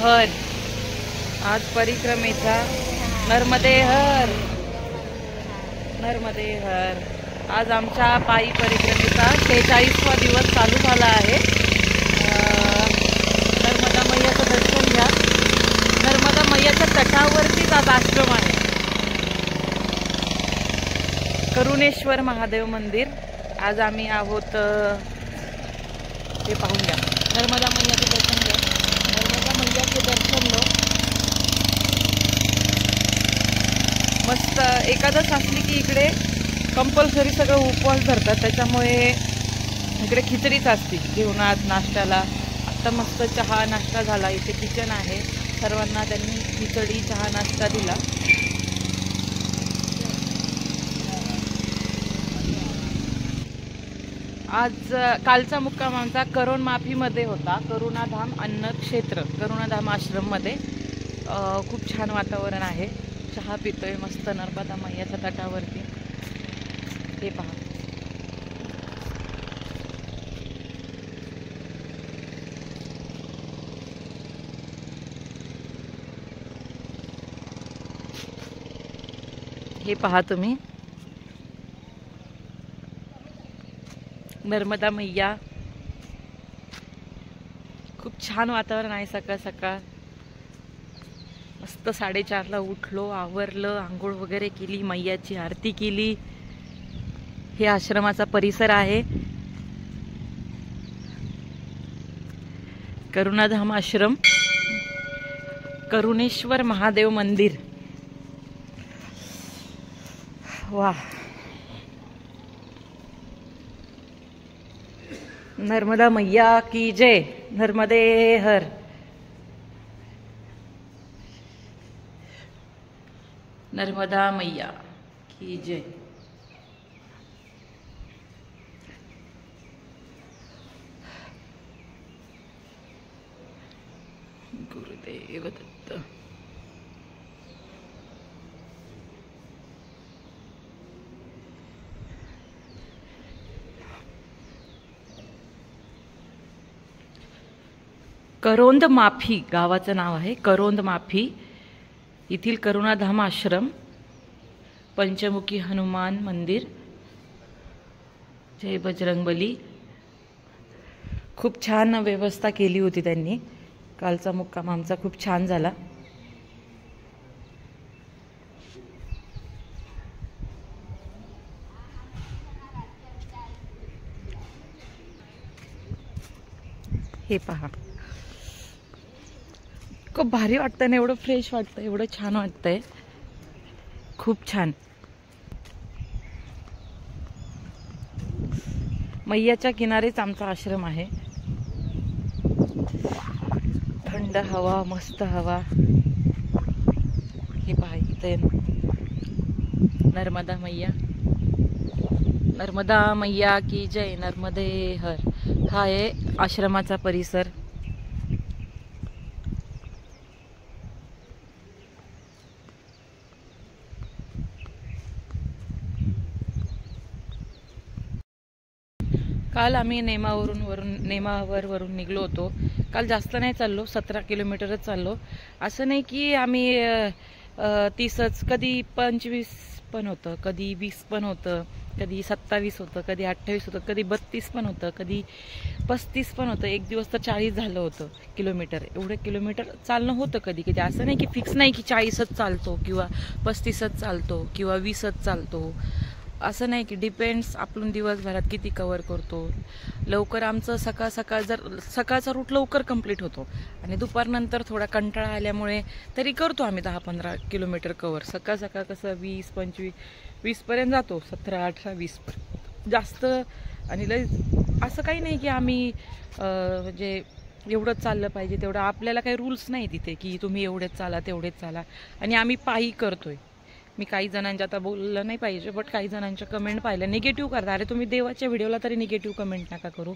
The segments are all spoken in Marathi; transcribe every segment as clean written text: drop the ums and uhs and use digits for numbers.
हर। आज परिक्रमेचा नर्मदे हर नर्मदे हर। आज आमच्या पायी परिक्रमेचा 46वा दिवस चालू झाला आहे। नर्मदा मैयाचं दर्शन घ्या। नर्मदा मैयाच्या तटावरतीच आज आश्रम आहे। करुणेश्वर महादेव मंदिर। आज आम्ही आहोत, ते पाहून घ्या। नर्मदा मैयाचे दर्शन घ्या। नर्मदा मैयाचे दर्शन लो मस्त। एकादश असली की इकडे कंपल्सरी सगळं उपवास धरतात, त्याच्यामुळे इकडे खिचडीच असते जेवणात नाश्त्याला। आता मस्त चहा नाश्ता झाला। इथे किचन आहे, सर्वांना त्यांनी खिचडी चहा नाश्ता दिला। आज कालचा मुक्काम आमचा करोना माफीमध्ये होता, करुणाधाम अन्न क्षेत्र करुणाधाम आश्रममध्ये। खूप छान वातावरण आहे। चहा पितोय मस्त नर्मदा मैयाच्या तटावरती। हे पहा, हे पहा तुम्ही नर्मदा मैया। खूप छान वातावरण आहे। सकाळ सकाळ मस्त 4:30ला उठलो, आवरलं, आंघोळ वगैरे केली, मैयाची आरती केली। हे आश्रमाचा परिसर आहे, करुणाधाम आश्रम, करुणेश्वर महादेव मंदिर। वाह, नर्मदा मैया की जय। नर्मदे हर। नर्मदा मैया की जय। गुरुदेव दत्त। करोंद माफी गावाचं नाव आहे, करोंद माफी। येथील करुणाधाम आश्रम, पंचमुखी हनुमान मंदिर, जय बजरंगबली। खूप छान व्यवस्था केली होती त्यांनी। कालचा मुक्काम आमचा खूप छान झाला। हे पहा, खूप भारी वाटतंय ना, एवढं फ्रेश वाटतंय, एवढं छान वाटतंय, खूप छान। मैयाच्या किनारेच आमचा आश्रम आहे। थंड हवा, मस्त हवा। हे पहा, इथे नर्मदा मैया। नर्मदा मैया की जय। नर्मदे हर। हा आहे आश्रमाचा परिसर। काल आम्ही नेमावरून निघलो होतो। काल जास्त नाही चाललो, 17 किलोमीटरच चाललो। असं नाही की आम्ही 30च, कधी 25 पण होतं, कधी 20 पण होतं, कधी 27 होतं, कधी 28 होतं, कधी 32 पण होतं, कधी 35 पण होतं। एक दिवस तर 40 झालं होतं किलोमीटर। एवढे किलोमीटर चालणं होतं कधी कधी। असं नाही की फिक्स नाही की 40च चालतो किंवा 35च चालतो किंवा 20च चालतो, असं नाही की। डिपेंड्स आपण दिवसभरात किती कव्हर करतो। लवकर आमचं सकाळ जर सकाळचा रूट लवकर कंप्लीट होतो आणि दुपारनंतर थोडा कंटाळा आल्यामुळे तरी करतो आम्ही 10-15 किलोमीटर कव्हर। सकाळ कसं 20-25-20 पर्यंत जातो, 17-18-20 जास्त। आणि असं काही नाही की आम्ही म्हणजे एवढंच चाललं पाहिजे तेवढं। आपल्याला काही रूल्स नाही तिथे की तुम्ही एवढेच चाला तेवढेच चाला। आणि आम्ही पायी करतोय। मी काही जणांच्या, आता बोललं नाही पाहिजे, बट काही जणांच्या कमेंट पाहिल्या, निगेटिव्ह करता। अरे तुम्ही देवाच्या व्हिडिओला तरी निगेटिव्ह कमेंट नका करू।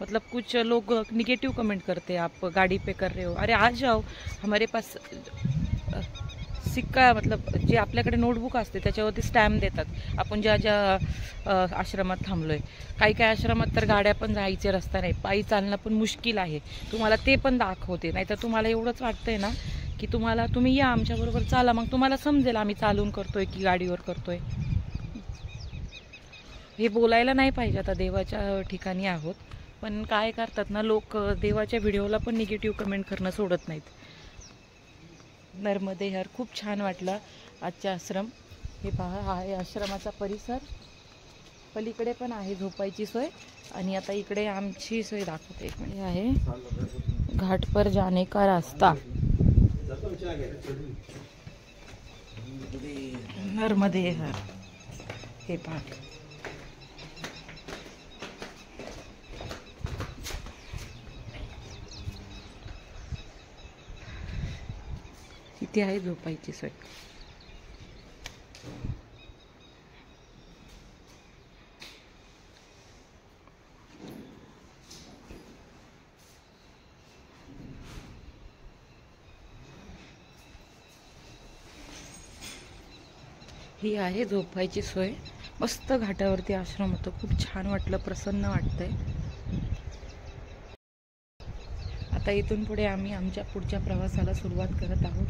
मतलब कुछ लोग निगेटिव्ह कमेंट करते, आप गाड़ी पे कर रहे हो। अरे आ जाओ, हमारे पास सिक्का मतलब जे आपल्याकडे नोटबुक असते त्याच्यावरती स्टॅम्प देतात आपण ज्या ज्या आश्रमात थांबलोय. काही काही आश्रमात तर गाड्या पण जायचे रस्ता नाही, पायी चालणं पण मुश्किल आहे. तुम्हाला ते पण दाखवते. नाहीतर तुम्हाला एवढंच वाटतंय ना की तुम्ही या आमच्याबरोबर चाला, मग तुम्हाला समजेल आम्ही चालून करतोय की गाडीवर करतोय. हे बोलायला नाही पाहिजे, आता देवाच्या ठिकाणी आहोत, पण काय करतात ना लोक, देवाच्या व्हिडिओला पण निगेटिव्ह कमेंट करणं सोडत नाहीत. नर्मदे हर खूप छान वाटलं आजचा आश्रम. हे पहा, हा आहे आश्रमाचा परिसर. पलीकडे पण आहे झोपायची सोय. आणि आता इकडे आमची सोय दाखवते. एक म्हणजे आहे घाट पर जाने का रास्ता. नर्मदे हर. हे पहा, इथे आहे झोपायची सोय. ही आहे झोपायची सोय. मस्त घाटावरती आश्रम होतं. खूप छान वाटलं, प्रसन्न वाटतंय. आता इथून पुढे आम्ही आमच्या पुढच्या प्रवासाला सुरुवात करत आहोत.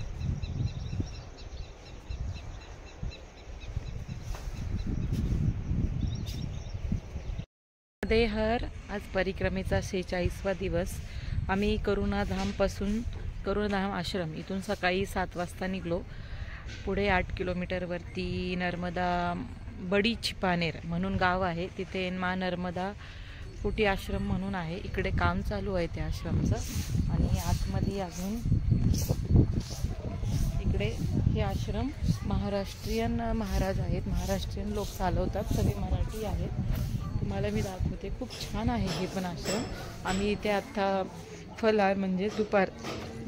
नर्मदे हर. आज परिक्रमेचा 46वा दिवस. आम्ही करुणाधाम आश्रम इथून सकाळी 7 वाजता निघलो. पुढे 8 किलोमीटरवरती नर्मदा बडी छिपानेर म्हणून गाव आहे. तिथे माँ नर्मदा कुटी आश्रम म्हणून आहे. इकडे काम चालू आहे त्या आश्रमचं. आणि आतमध्ये अजून इकडे हे आश्रम महाराष्ट्रीयन महाराज आहेत. महाराष्ट्रीयन लोक चालवतात, सगळे मराठी आहेत. तुम्हाला मी दाखवते. खूप छान आहे हे पण आश्रम. आम्ही इथे आता फलार म्हणजे दुपार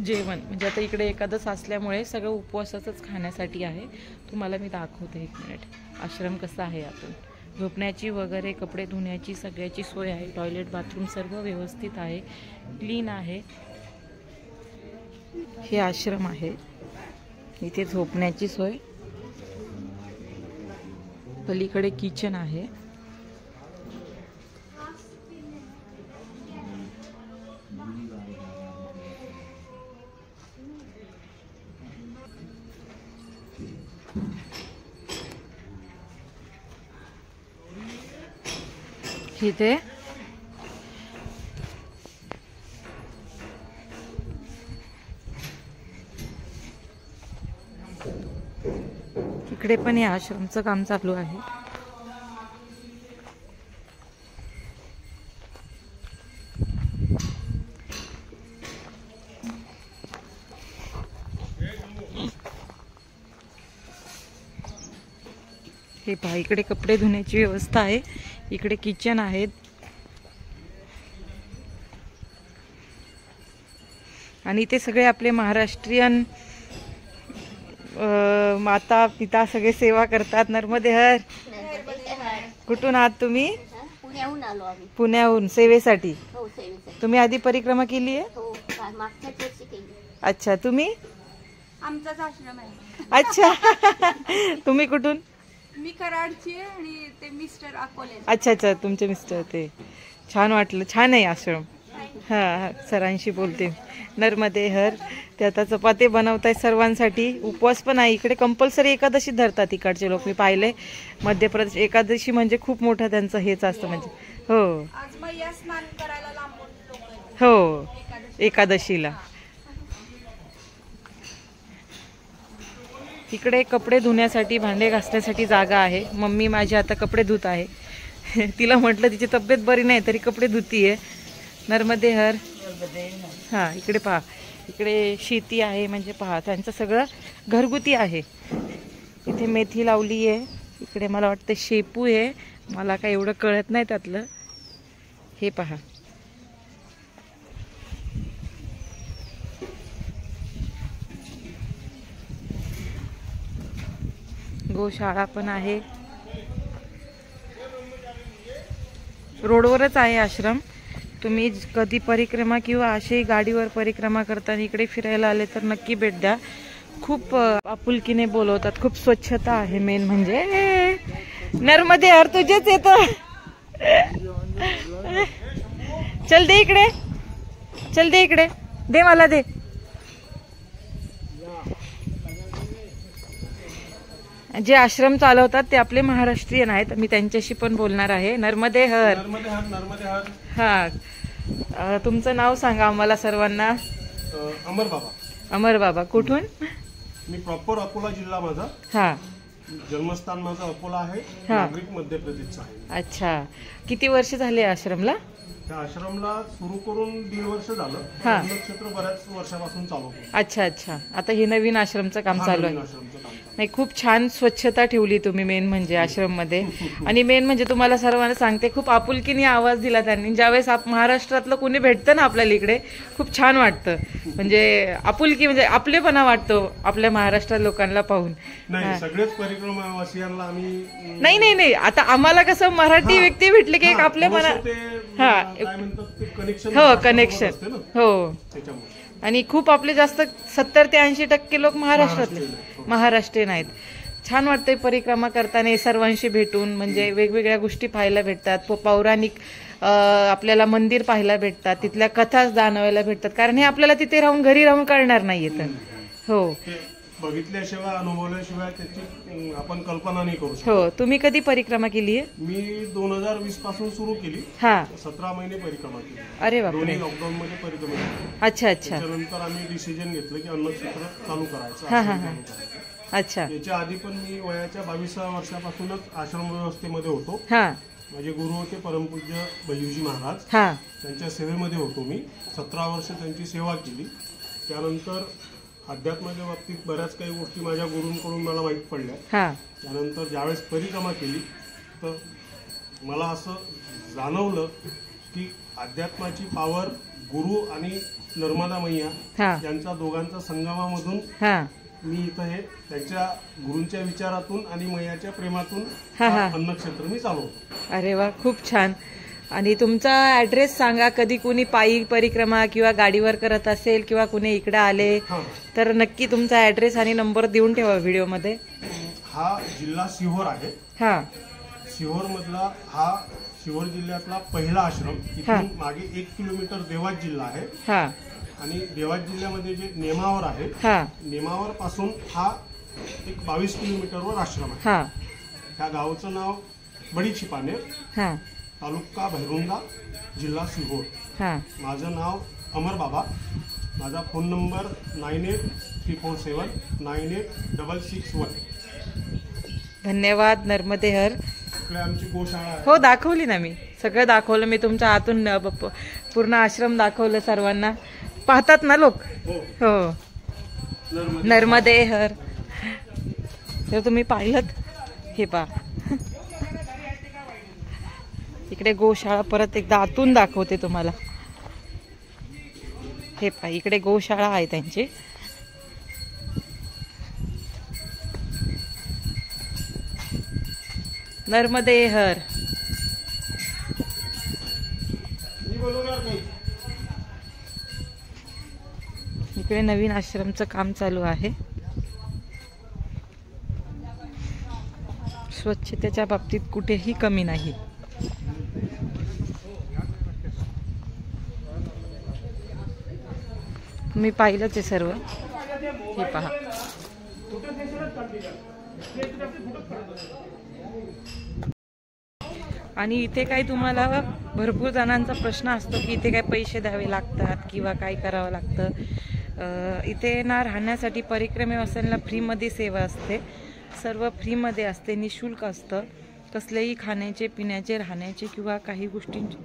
जेवण, म्हणजे आता इकडे एकादश असल्यामुळे सगळं उपवासाचंच खाण्यासाठी आहे. तुम्हाला मी दाखवते. 1 मिनिट आश्रम कसा आहे. आतून झोपण्याची वगैरे, कपडे धुण्याची सगळ्याची सोय आहे. टॉयलेट बाथरूम सर्व व्यवस्थित आहे, क्लीन आहे. हे आश्रम आहे. इथे झोपण्याची सोय. पलीकडे किचन आहे. इथे इकडे पण या आश्रमचं काम चालू आहे. हे पहा, इकडे कपडे धुण्याची व्यवस्था आहे. इकडे किचन आहेत. आणि ते सगळे आपले महाराष्ट्रीयन माता पिता सगळे सेवा करतात. नर्मदे हर. कुठून आहात तुम्ही? पुण्याहून आलो आम्ही. पुण्याहून सेवेसाठी. हो, सेवेसाठी. तुम्ही आधी परिक्रमा केली आहे? हो, मागच्याच वर्षी केली. अच्छा, तुम्ही? आमचाच आश्रम आहे. अच्छा. तुम्ही कुठून? मी कराडची आहे आणि ते मिस्टर अकोले. अच्छा अच्छा, तुमचे मिस्टर. ते छान वाटलं. छान आहे आश्रम. हां, सरांशी बोलते. नर्मदे हर. ते आता चपाती बनवतायत सर्वांसाठी. उपवास पण आहे इकडे. कंपल्सरी एकादशी धरतात इकडचे लोक. मी पाहिले मध्य प्रदेश एकादशी म्हणजे खूप मोठं त्यांचं हेच असतं. म्हणजे हो हो, एकादशीला. इकडे कपडे धुण्यासाठी, भांडे घासण्यासाठी जागा आहे. मम्मी माझी आता कपडे धुत आहे. तिला म्हटलं तिची तब्येत बरी नाही तरी कपडे धुतीये. नर्मदे हर. हां, इकडे पहा, इकडे शेती आहे. म्हणजे पहा, त्यांचं सगळं घरगुती आहे. इथे मेथी लावली आहे. इकडे मला वाटतं शेपू आहे. मला काय एवढं कळत नाही त्यातलं. हे पहा, गोशाळा पण आहे. रोडवरच आहे आश्रम. तुम्ही कधी परिक्रमा किंवा अशी गाडीवर परिक्रमा करताना इकडे फिरायला आले तर नक्की भेट द्या. खूप आपुलकीने बोलवतात, खूप स्वच्छता आहे मेन म्हणजे. नर्मदे हर तुझेच येतं. चल दे इकडे, चल दे इकडे, दे मला दे. जे आश्रम चालवतात ते आपले महाराष्ट्रीयन आहेत, मी त्यांच्याशी पण बोलणार आहे. नर्मदे हर. हा, तुमचं नाव सांगा आम्हाला सर्वांना. अमर बाबा. अमर बाबा कुठून? मी प्रॉपर अकोला जिल्हा माझा. हा, जन्मस्थान माझं अकोला आहे. हा. नागरिक मध्य प्रदेशचा आहे. अच्छा, किती वर्ष झाले आश्रमला? त्या आश्रमला सुरू करून 1.5 वर्ष झालं. हा. नक्षत्र बऱ्याच वर्षापासून चालू होतं. अच्छा अच्छा, आता हे नवीन आश्रमचं काम चालू आहे. आश्रमचं काम. नाही, खूप छान स्वच्छता ठेवली तुम्ही मेन म्हणजे आश्रम मध्ये. आणि मेन म्हणजे तुम्हाला सर्वांना सांगते, खूप आपुलकीने आवाज दिला त्यांनी. ज्यावेळेस महाराष्ट्रातलं कोणी भेटतं ना आपल्याला इकडे, खूप छान वाटतं. म्हणजे आपुलकी म्हणजे आपलेपणा वाटतो आपल्या महाराष्ट्रात लोकांना पाहून. नाही, सगळेच परिक्रमावासियांना आम्ही नाही नाही नाही, आता आम्हाला कसं मराठी व्यक्ती भेटले की एक आपलेपणा. हा, काय म्हणतात ते कनेक्शन. हो, कनेक्शन. हो, त्याच्यामुळे. आणि खूप आपले जास्त 70 ते 80% लोक महाराष्ट्रीयन आहेत. छान वाटतंय परिक्रमा करताना सर्वांशी भेटून. म्हणजे वेगवेगळ्या गोष्टी पाहायला भेटतात, पौराणिक आपल्याला मंदिर पाहायला भेटतात, तिथल्या कथा जाणवायला भेटतात. कारण हे आपल्याला तिथे राहून, घरी राहून कळणार नाहीये. हो, बघितल्याशिवाय, अनुभवल्याशिवाय त्याची आपण कल्पना नाही करू शकतो. हो. तुम्ही कधी परिक्रमा केली आहे? मी 2020 पासून सुरू केली. हा, 17 महिने परिक्रमा केली. अरे बापरे. दोन्ही लॉकडाऊन मध्ये परिक्रमा केली. अच्छा अच्छा. त्याच्यानंतर आम्ही डिसिजन घेतलं की अन्नक्षेत्र चालू करायचं. हा हा हा. अच्छा. याच्या आधी पण मी वयाच्या 22व्या वर्षापासूनच आश्रम व्यवस्थेमध्ये होतो. हा, माझे गुरु होते परमपूज्य भैयूजी महाराज. हा, त्यांच्या सेवेमध्ये होतो मी. 17 वर्ष त्यांची सेवा केली. त्यानंतर अध्यात्माच्या बाबतीत बऱ्याच काही गोष्टी माझ्या गुरूंकडून मला माहीत पडल्या. हा, त्यानंतर ज्यावेळेस परिक्रमा केली तर मला असं जाणवलं की अध्यात्माची पावर गुरु आणि नर्मदा मैया हा, यांचा दोघांचा संगमामधून हा. मी इथं हे त्यांच्या गुरूंच्या विचारातून आणि मैयाच्या प्रेमातून हा, हा. अन्नक्षेत्र मी चालवतो. अरे वा, खूप छान. आणि तुमचा ऍड्रेस सांगा. कधी कुणी पायी परिक्रमा किंवा गाडीवर करत असेल किंवा कुणी इकडे आले हा. तर नक्की तुमचा ऍड्रेस आणि नंबर देऊन ठेवा व्हिडिओमध्ये. हा जिल्हा सिहोर आहे. हा, सिहोर मधला हा सिहोर जिल्ह्यातला पहिला आश्रम. इथून मागे 1 किलोमीटर देवास जिल्हा आहे. हा, आणि देवास जिल्ह्यामध्ये जे नेमावर आहे, हा, नेमावर पासून हा एक 22 किलोमीटरवर आश्रम आहे. हा, ह्या गावचं नाव बडी छिपाने, हा, तालुका भैरुंगा, जिल्हा सिहोर. हा. माझं नाव अमर बाबा. माझा फोन नंबर 9834798661. धन्यवाद नर्मदे हर. इकडे आमची गोशाळा आहे. हो, दाखवली ना मी, सगळं दाखवलं मी. तुमच्या हातून पूर्ण आश्रम दाखवलं सर्वांना. पाहतात ना लोक. हो, नर्मदे हर. तर तुम्ही पाहिलं हे पहा. इकडे गोशाळा परत एकदा आतून दाखवते तुम्हाला. हे पहा, इकडे गोशाळा आहे त्यांची. नर्मदे हर. इकडे नवीन आश्रमचं काम चालू आहे. स्वच्छतेच्या बाबतीत कुठेही कमी नाही. मी पाहिलंच आहे सर्व. हे पहा. आणि इथे काही तुम्हाला भरपूर जणांचा प्रश्न असतो की इथे काय पैसे द्यावे लागतात किंवा काय करावं लागतं. इथे ना राहण्यासाठी परिक्रमेवासियांना फ्रीमध्ये सेवा असते. सर्व फ्रीमध्ये असते, निशुल्क असतं. कसलेही खाण्याचे, पिण्याचे, राहण्याचे किंवा काही गोष्टींचे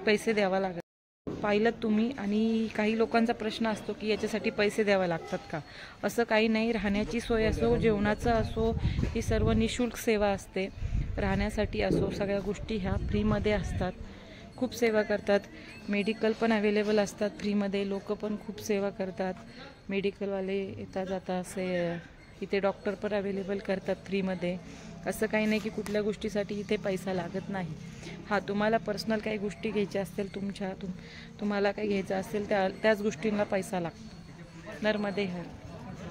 पैसे द्यावा लागत. पाहिलं तुम्ही. आणि काही लोकांचा प्रश्न असतो की याच्यासाठी पैसे द्यावे लागतात का. असं काही नाही. राहण्याची सोय असो, जेवणाचं असो, ही सर्व निशुल्क सेवा असते. राहण्यासाठी असो, सगळ्या गोष्टी ह्या फ्रीमध्ये असतात. खूप सेवा करतात. मेडिकल पण अवेलेबल असतात फ्रीमध्ये. लोक पण खूप सेवा करतात. मेडिकलवाले येता जाता असे इथे डॉक्टर पण अवेलेबल करतात फ्रीमध्ये. असं काही नाही की कुठल्या गोष्टीसाठी इथे पैसा लागत नाही. हां, तुम्हाला पर्सनल काही गोष्टी घ्यायच्या असतील, तुम्हाला काही घ्यायचं असेल त्याच गोष्टींना पैसा लागतो. नर्मदे हर.